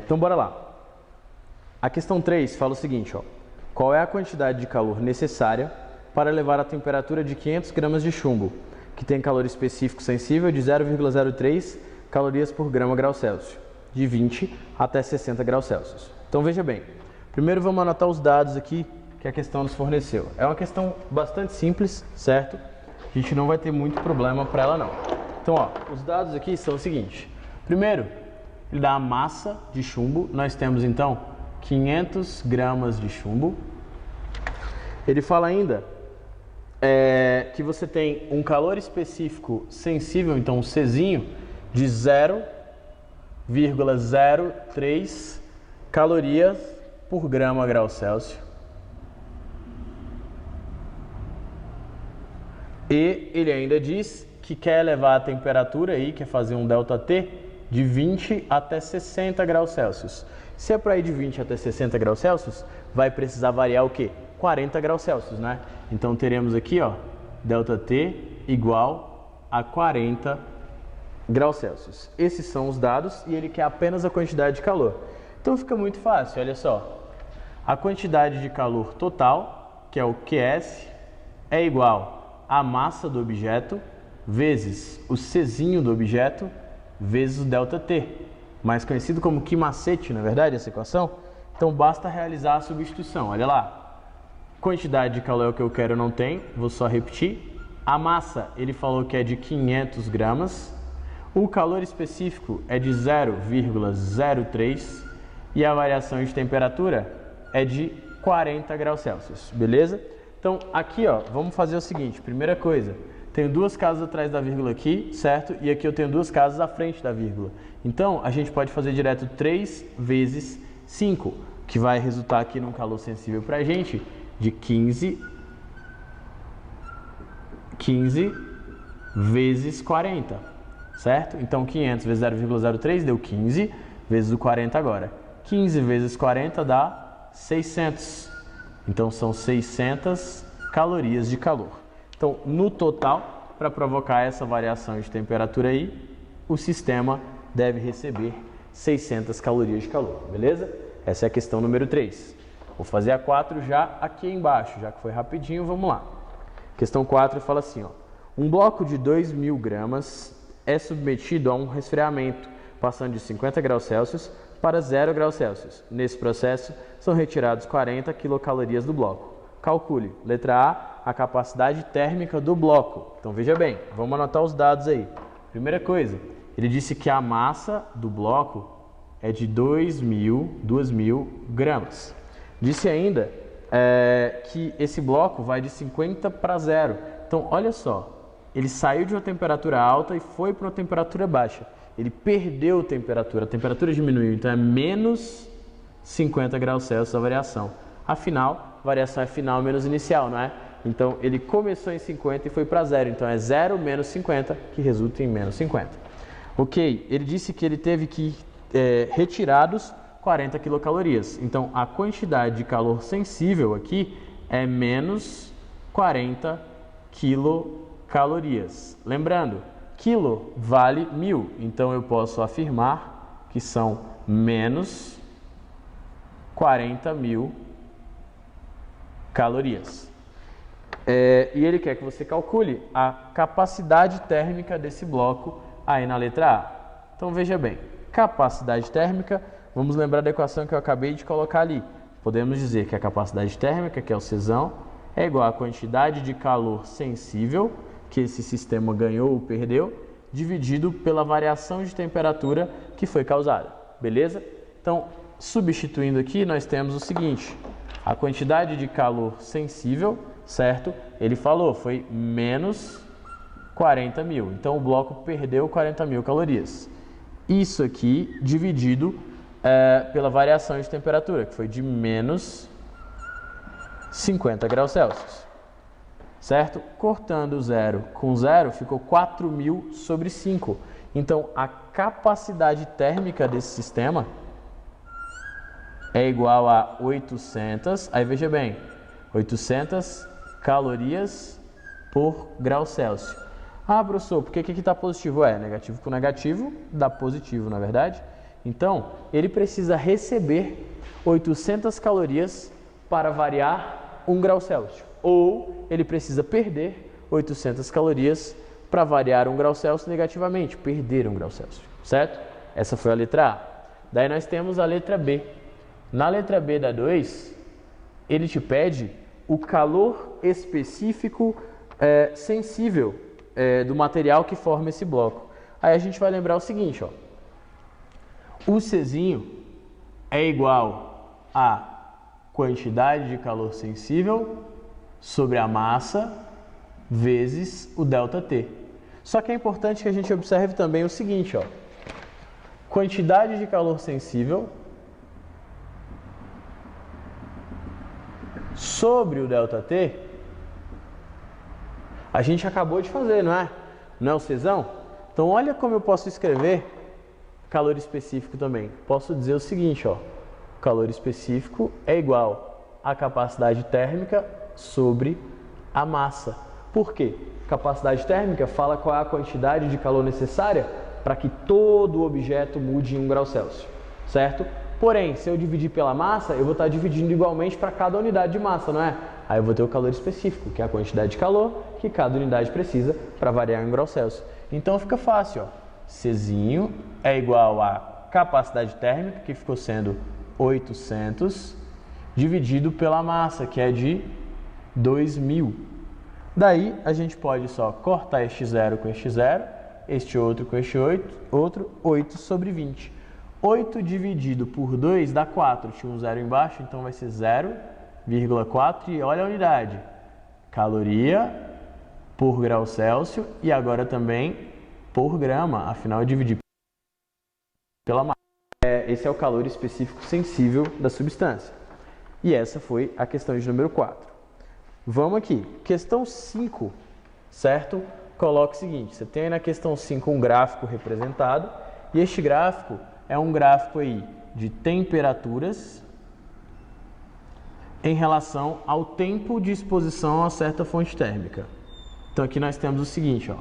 Então bora lá. A questão 3 fala o seguinte, ó. Qual é a quantidade de calor necessária para elevar a temperatura de 500 gramas de chumbo, que tem calor específico sensível de 0,03 calorias por grama grau Celsius, de 20 até 60 graus Celsius. Então veja bem, primeiro vamos anotar os dados aqui que a questão nos forneceu. É uma questão bastante simples, certo? A gente não vai ter muito problema para ela não. Então, ó, os dados aqui são o seguinte. Primeiro, ele dá a massa de chumbo. Nós temos então 500 gramas de chumbo. Ele fala ainda que você tem um calor específico sensível, então um Czinho, de 0,03 calorias por grama grau Celsius. E ele ainda diz que quer elevar a temperatura aí, quer fazer um ΔT de 20 até 60 graus Celsius. Se é para ir de 20 até 60 graus Celsius, vai precisar variar o quê? 40 graus Celsius, né? Então teremos aqui, ó, ΔT igual a 40 graus Celsius. Esses são os dados e ele quer apenas a quantidade de calor. Então fica muito fácil, olha só. A quantidade de calor total, que é o QS, é igual a massa do objeto vezes o Czinho do objeto vezes o ΔT, mais conhecido como quimacete, na verdade, essa equação. Então basta realizar a substituição. Olha lá, quantidade de calor é o que eu quero, não tem, vou só repetir. A massa, ele falou que é de 500 gramas, o calor específico é de 0,03 e a variação de temperatura é de 40 graus Celsius, beleza? Então, aqui, ó, vamos fazer o seguinte. Primeira coisa, tenho duas casas atrás da vírgula aqui, certo? E aqui eu tenho duas casas à frente da vírgula. Então, a gente pode fazer direto 3 vezes 5, que vai resultar aqui num calor sensível pra gente de 15 vezes 40, certo? Então, 500 vezes 0,03 deu 15, vezes o 40 agora. 15 vezes 40 dá 600. Então, são 600 calorias de calor. Então, no total, para provocar essa variação de temperatura aí, o sistema deve receber 600 calorias de calor, beleza? Essa é a questão número 3. Vou fazer a 4 já aqui embaixo, já que foi rapidinho, vamos lá. Questão 4 fala assim, ó. Um bloco de 2.000 gramas é submetido a um resfriamento, passando de 50 graus Celsius para 0 graus Celsius. Nesse processo, são retirados 40 quilocalorias do bloco. Calcule, letra A capacidade térmica do bloco. Então, veja bem, vamos anotar os dados aí. Primeira coisa, ele disse que a massa do bloco é de 2.000 gramas. Disse ainda que esse bloco vai de 50 para 0. Então, olha só, ele saiu de uma temperatura alta e foi para uma temperatura baixa. Ele perdeu temperatura, a temperatura diminuiu, então é menos 50 graus Celsius a variação. Afinal, variação é final menos inicial, não é? Então, ele começou em 50 e foi para 0, então é 0 menos 50, que resulta em menos 50. Ok, ele disse que ele teve que retirados 40 quilocalorias. Então, a quantidade de calor sensível aqui é menos 40 quilocalorias. Lembrando, quilo vale 1000, então eu posso afirmar que são menos 40.000 calorias. E ele quer que você calcule a capacidade térmica desse bloco aí na letra A. Então veja bem, capacidade térmica, vamos lembrar da equação que eu acabei de colocar ali. Podemos dizer que a capacidade térmica, que é o Czão, é igual à quantidade de calor sensível que esse sistema ganhou ou perdeu, dividido pela variação de temperatura que foi causada. Beleza? Então, substituindo aqui, nós temos o seguinte. A quantidade de calor sensível, certo? Ele falou, foi menos 40.000. Então, o bloco perdeu 40.000 calorias. Isso aqui dividido pela variação de temperatura, que foi de menos 50 graus Celsius. Certo? Cortando 0 com 0, ficou 4.000 sobre 5. Então, a capacidade térmica desse sistema é igual a 800, aí veja bem, 800 calorias por grau Celsius. Ah, professor, por que aqui está positivo? Negativo com negativo dá positivo, na verdade? Então, ele precisa receber 800 calorias para variar 1 grau Celsius. Ou ele precisa perder 800 calorias para variar 1 grau Celsius negativamente, perder 1 grau Celsius, certo? Essa foi a letra A. Daí nós temos a letra B. Na letra B da 2, ele te pede o calor específico sensível do material que forma esse bloco. Aí a gente vai lembrar o seguinte, ó. O Czinho é igual a quantidade de calor sensível sobre a massa vezes o ΔT. Só que é importante que a gente observe também o seguinte, ó. Quantidade de calor sensível sobre o ΔT, a gente acabou de fazer, não é? Não é o Czão? Então, olha como eu posso escrever calor específico também. Posso dizer o seguinte, ó. Calor específico é igual a capacidade térmica sobre a massa. Por quê? Capacidade térmica fala qual é a quantidade de calor necessária para que todo o objeto mude em 1 grau Celsius, certo? Porém, se eu dividir pela massa, eu vou estar dividindo igualmente para cada unidade de massa, não é? Aí eu vou ter o calor específico, que é a quantidade de calor que cada unidade precisa para variar em 1 grau Celsius. Então fica fácil, ó. Czinho é igual a capacidade térmica, que ficou sendo 800, dividido pela massa, que é de 2000. Daí a gente pode só cortar este 0 com este 0, este outro com este 8, 8 sobre 20. 8 dividido por 2 dá 4, tinha um 0 embaixo, então vai ser 0,4 e olha a unidade. Caloria por grau Celsius e agora também por grama, afinal eu dividi pela massa. Esse é o calor específico sensível da substância. E essa foi a questão de número 4. Vamos aqui, questão 5, certo? Coloca o seguinte, você tem aí na questão 5 um gráfico representado, e este gráfico é um gráfico aí de temperaturas em relação ao tempo de exposição a certa fonte térmica. Então aqui nós temos o seguinte, ó,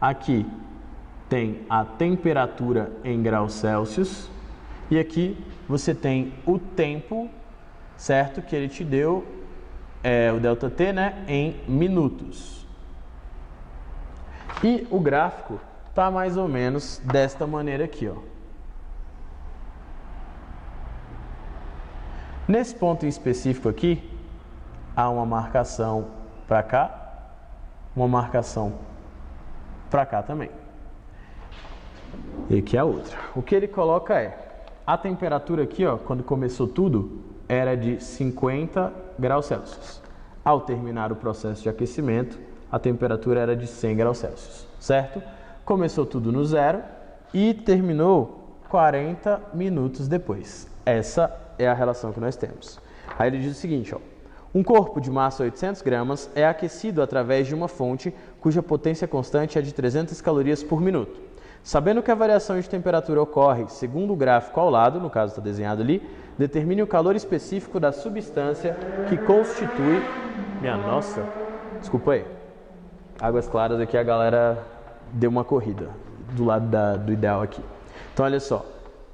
aqui tem a temperatura em graus Celsius, e aqui você tem o tempo, certo? Que ele te deu, o ΔT, né, em minutos. E o gráfico está mais ou menos desta maneira aqui, ó. Nesse ponto em específico aqui, há uma marcação para cá, uma marcação para cá também. E aqui a outra. O que ele coloca a temperatura aqui, ó, quando começou tudo, era de 50 graus Celsius. Ao terminar o processo de aquecimento, a temperatura era de 100 graus Celsius, certo? Começou tudo no 0 e terminou 40 minutos depois. Essa é a relação que nós temos. Aí ele diz o seguinte, ó, um corpo de massa 800 gramas é aquecido através de uma fonte cuja potência constante é de 300 calorias por minuto. Sabendo que a variação de temperatura ocorre segundo o gráfico ao lado, no caso está desenhado ali, determine o calor específico da substância que constitui... Minha nossa, desculpa aí. Águas claras aqui, a galera deu uma corrida do lado do ideal aqui. Então, olha só.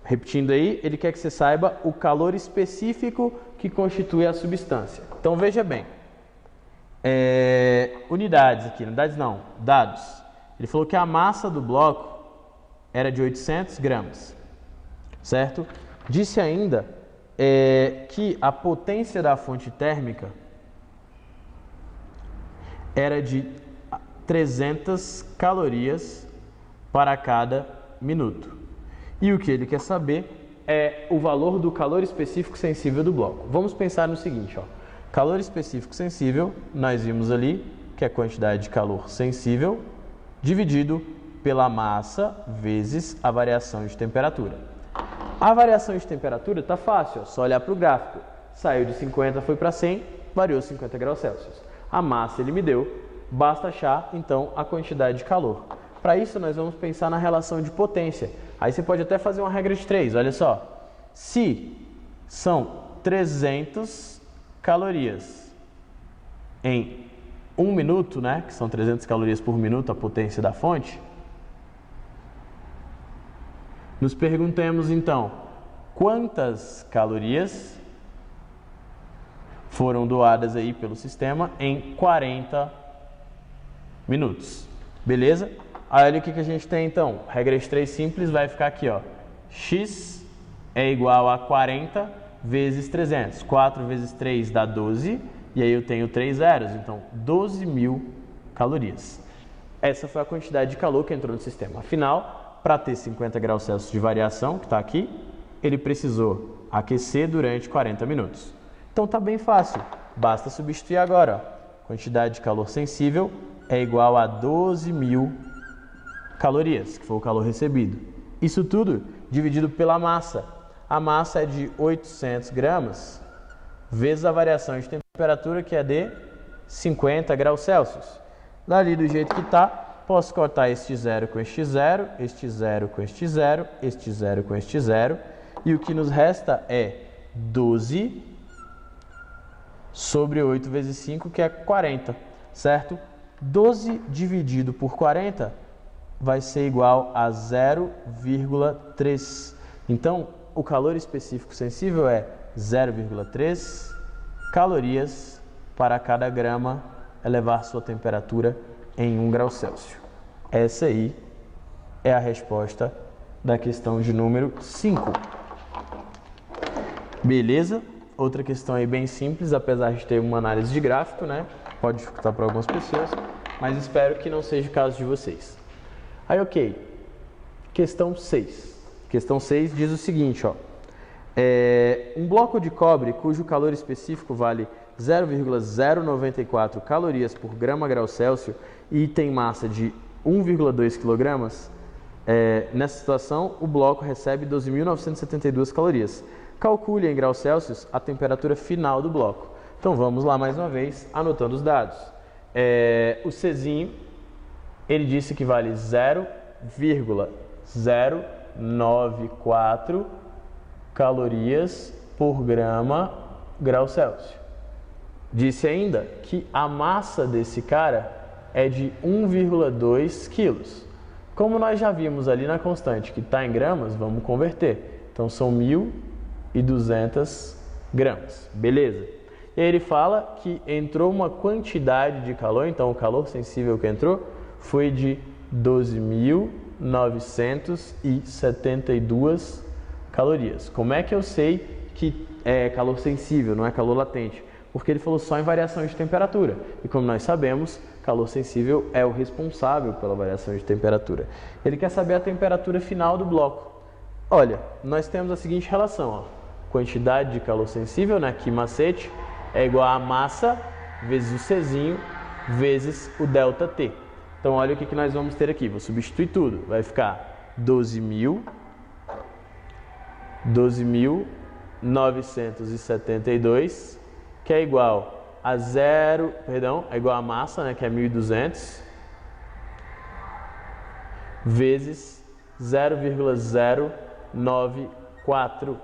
Repetindo aí, ele quer que você saiba o calor específico que constitui a substância. Então, veja bem. Unidades aqui, unidades não, dados. Ele falou que a massa do bloco era de 800 gramas, certo? Disse ainda que a potência da fonte térmica era de 300 calorias para cada minuto. E o que ele quer saber é o valor do calor específico sensível do bloco. Vamos pensar no seguinte, ó. Calor específico sensível, nós vimos ali que é a quantidade de calor sensível dividido pela massa vezes a variação de temperatura. A variação de temperatura está fácil, ó, só olhar para o gráfico. Saiu de 50, foi para 100, variou 50 graus Celsius. A massa ele me deu, basta achar então a quantidade de calor. Para isso nós vamos pensar na relação de potência. Aí você pode até fazer uma regra de 3, olha só. Se são 300 calorias em 1 minuto, né, que são 300 calorias por minuto, a potência da fonte, nos perguntemos então, quantas calorias foram doadas aí pelo sistema em 40 minutos, beleza? Aí olha o que a gente tem então, regra de 3 simples vai ficar aqui, ó, x é igual a 40 vezes 300, 4 vezes 3 dá 12, e aí eu tenho 3 zeros, então 12.000 calorias. Essa foi a quantidade de calor que entrou no sistema. Afinal, para ter 50 graus Celsius de variação, que está aqui, ele precisou aquecer durante 40 minutos. Então está bem fácil, basta substituir agora. Ó. Quantidade de calor sensível é igual a 12.000 calorias, que foi o calor recebido. Isso tudo dividido pela massa. A massa é de 800 gramas, vezes a variação de temperatura, que é de 50 graus Celsius. Dali do jeito que está, posso cortar este zero com este zero, este zero com este zero, este zero com este zero, e o que nos resta é 12 sobre 8 vezes 5, que é 40, certo? 12 dividido por 40 vai ser igual a 0,3. Então, o calor específico sensível é 0,3 calorias para cada grama elevar sua temperatura em 1 grau Celsius. Essa aí é a resposta da questão de número 5. Beleza? Outra questão aí bem simples, apesar de ter uma análise de gráfico, né? Pode dificultar para algumas pessoas, mas espero que não seja o caso de vocês. Aí, ok. Questão 6. Questão 6 diz o seguinte, ó. Um bloco de cobre cujo calor específico vale 0,094 calorias por grama grau Celsius e tem massa de 1,2 kg, nessa situação o bloco recebe 12.972 calorias. Calcule em graus Celsius a temperatura final do bloco. Então vamos lá mais uma vez, anotando os dados. O Czinho, ele disse que vale 0,094 calorias por grama grau Celsius. Disse ainda que a massa desse cara é de 1,2 quilos. Como nós já vimos ali na constante que está em gramas, vamos converter. Então são 1.200 gramas. Beleza. E aí ele fala que entrou uma quantidade de calor, então o calor sensível que entrou foi de 12.972 calorias. Como é que eu sei que é calor sensível, não é calor latente? Porque ele falou só em variação de temperatura. E como nós sabemos, calor sensível é o responsável pela variação de temperatura. Ele quer saber a temperatura final do bloco. Olha, nós temos a seguinte relação, ó. Quantidade de calor sensível, né, que macete, é igual a massa vezes o Czinho vezes o ΔT. Então olha o que nós vamos ter aqui. Vou substituir tudo. Vai ficar 12.972, que é igual a é igual a massa, né, que é 1.200, vezes 0,094,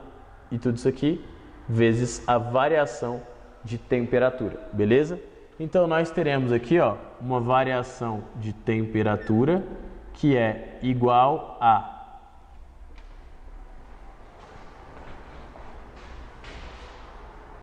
e tudo isso aqui, vezes a variação de temperatura, beleza? Então nós teremos aqui, ó, uma variação de temperatura que é igual a